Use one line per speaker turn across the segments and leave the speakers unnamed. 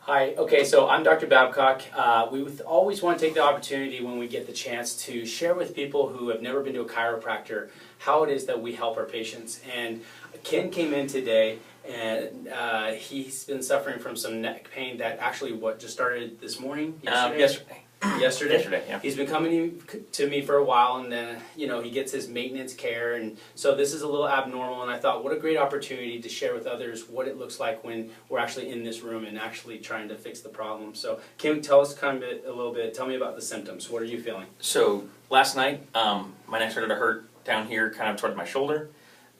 Hi, okay, so I'm Dr. Babcock. We would always want to take the opportunity when we get the chance to share with people who have never been to a chiropractor how it is that we help our patients. And Ken came in today and he's been suffering from some neck pain that actually just started this morning?
Yesterday.
Yesterday,
yeah.
He's been coming to me for a while, and then he gets his maintenance care, and so this is a little abnormal. And I thought, what a great opportunity to share with others what it looks like when we're actually in this room and actually trying to fix the problem. So, Kim, tell us a little bit. Tell me about the symptoms. What are you feeling?
So last night, my neck started to hurt down here, kind of towards my shoulder,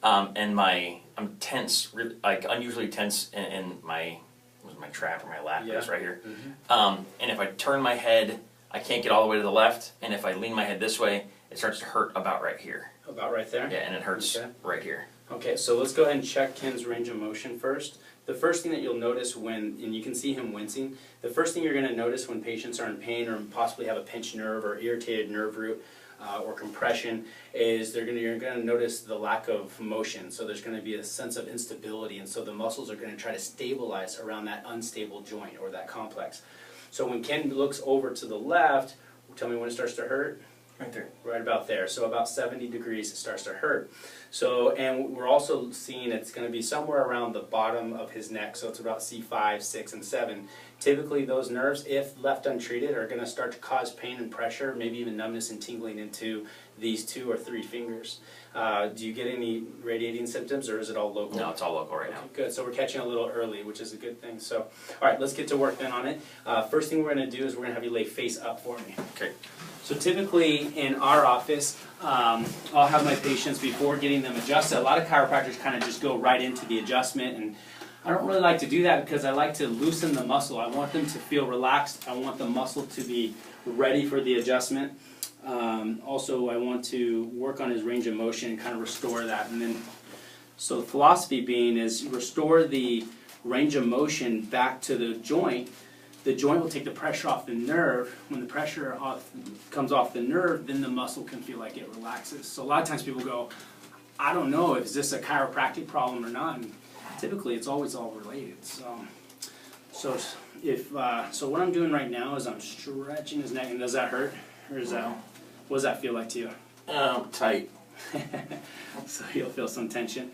and I'm tense, really, like unusually tense in my trap or my lap,
Yeah.
is right here.
Mm-hmm.
And if I turn my head, I can't get all the way to the left, and if I lean my head this way, it starts to hurt about right here.
About right there?
Yeah, and it hurts right here.
Okay, so let's go ahead and check Ken's range of motion first. The first thing that you'll notice and you can see him wincing, the first thing you're going to notice when patients are in pain or possibly have a pinched nerve or irritated nerve root or compression is you're going to notice the lack of motion. So there's going to be a sense of instability, and so the muscles are going to try to stabilize around that unstable joint or that complex. So when Ken looks over to the left, tell me when it starts to hurt.
Right there.
Right about there. So about 70 degrees it starts to hurt. So, and we're also seeing it's going to be somewhere around the bottom of his neck. So it's about C5, 6, and 7. Typically those nerves, if left untreated, are going to start to cause pain and pressure, maybe even numbness and tingling into these 2 or 3 fingers. Do you get any radiating symptoms, or is it all local?
No, it's all local right now.
Good. So we're catching a little early, which is a good thing. So, all right, let's get to work then on it. First thing we're going to do is we're going to have you lay face up for me.
Okay.
So typically in our office, I'll have my patients, before getting them adjusted, a lot of chiropractors kind of just go right into the adjustment, and I don't really like to do that because I like to loosen the muscle. I want them to feel relaxed. I want the muscle to be ready for the adjustment. Also, I want to work on his range of motion and kind of restore that. And then, so the philosophy being is restore the range of motion back to the joint. The joint will take the pressure off the nerve. When the pressure comes off the nerve, then the muscle can feel like it relaxes. So a lot of times people go, I don't know if this a chiropractic problem or not. And typically it's always all related. So what I'm doing right now is I'm stretching his neck. And does that hurt? Or is that, what does that feel like to you?
Tight.
So he'll feel some tension.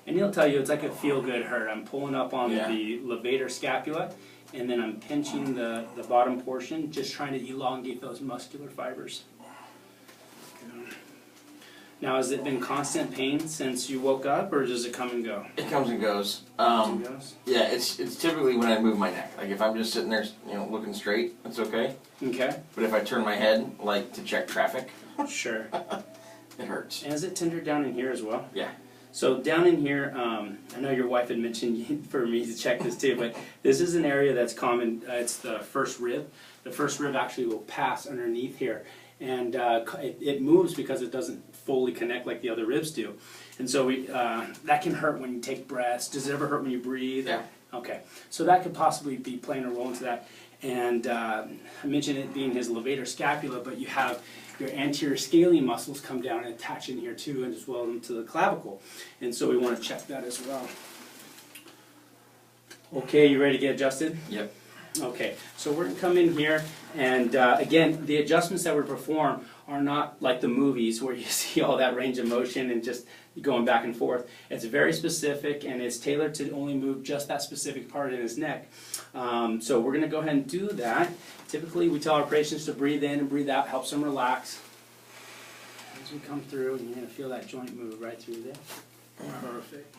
And he'll tell you it's like a feel-good hurt. I'm pulling up on the levator scapula, and then I'm pinching the bottom portion, just trying to elongate those muscular fibers. Now, has it been constant pain since you woke up, or does it come and go?
It comes and goes.
Comes and goes?
Yeah, it's typically when I move my neck. Like if I'm just sitting there, looking straight, that's okay.
Okay.
But if I turn my head, like to check traffic,
Sure.
it hurts.
And is it tender down in here as well?
Yeah.
So down in here, I know your wife had mentioned for me to check this too, but this is an area that's common. It's the first rib. The first rib actually will pass underneath here, and it moves because it doesn't fully connect like the other ribs do. And so that can hurt when you take breaths. Does it ever hurt when you breathe?
Yeah.
Okay. So that could possibly be playing a role into that. And I mentioned it being his levator scapula, but you have your anterior scalene muscles come down and attach in here too, and as well into the clavicle. And so we want to check that as well. Okay, you ready to get adjusted?
Yep.
Okay, so we're going to come in here, and again, the adjustments that we perform are not like the movies where you see all that range of motion and just going back and forth. It's very specific, and it's tailored to only move just that specific part in his neck. So we're going to go ahead and do that. Typically, we tell our patients to breathe in and breathe out, helps them relax. As we come through, and you're going to feel that joint move right through there. Perfect.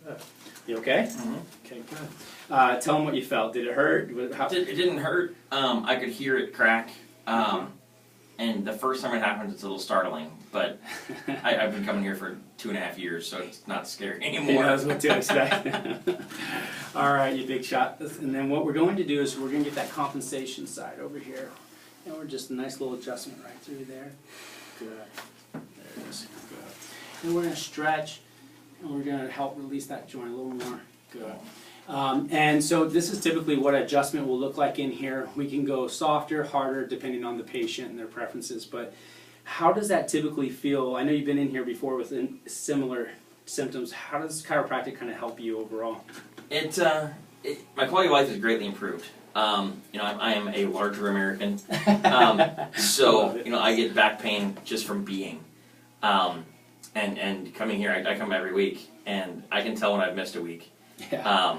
Good. You okay?
Mm-hmm.
Okay, good. Tell them what you felt. Did it hurt?
It didn't hurt. I could hear it crack. And the first time it happened, it's a little startling. But I've been coming here for 2.5 years, so it's not scary anymore.
He knows what to expect. All right, you big shot. And then what we're going to do is we're going to get that compensation side over here. And we're just a nice little adjustment right through there. Good. There it is. Good. And we're going to stretch, and we're going to help release that joint a little more. Good. And so this is typically what adjustment will look like in here. We can go softer, harder, depending on the patient and their preferences. But how does that typically feel? I know you've been in here before with similar symptoms. How does chiropractic kind of help you overall?
It My quality of life is greatly improved. You know, I am a larger American, so you know I get back pain just from being. And coming here, I come every week, and I can tell when I've missed a week.
Yeah.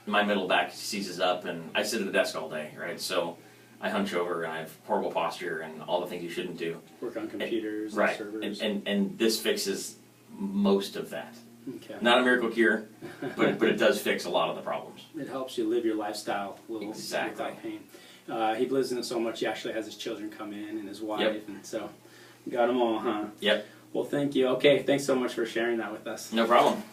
My middle back seizes up, and I sit at the desk all day, right? So I hunch over, and I have horrible posture, and all the things you shouldn't do.
Work on computers and
Right,
servers.
and this fixes most of that.
Okay.
Not a miracle cure, but it does fix a lot of the problems.
It helps you live your lifestyle a little
Exactly.
without pain. He believes in it so much, he actually has his children come in and his wife,
Yep.
and so got them all, huh?
Yep,
Well, thank you. Okay, thanks so much for sharing that with us.
no problem.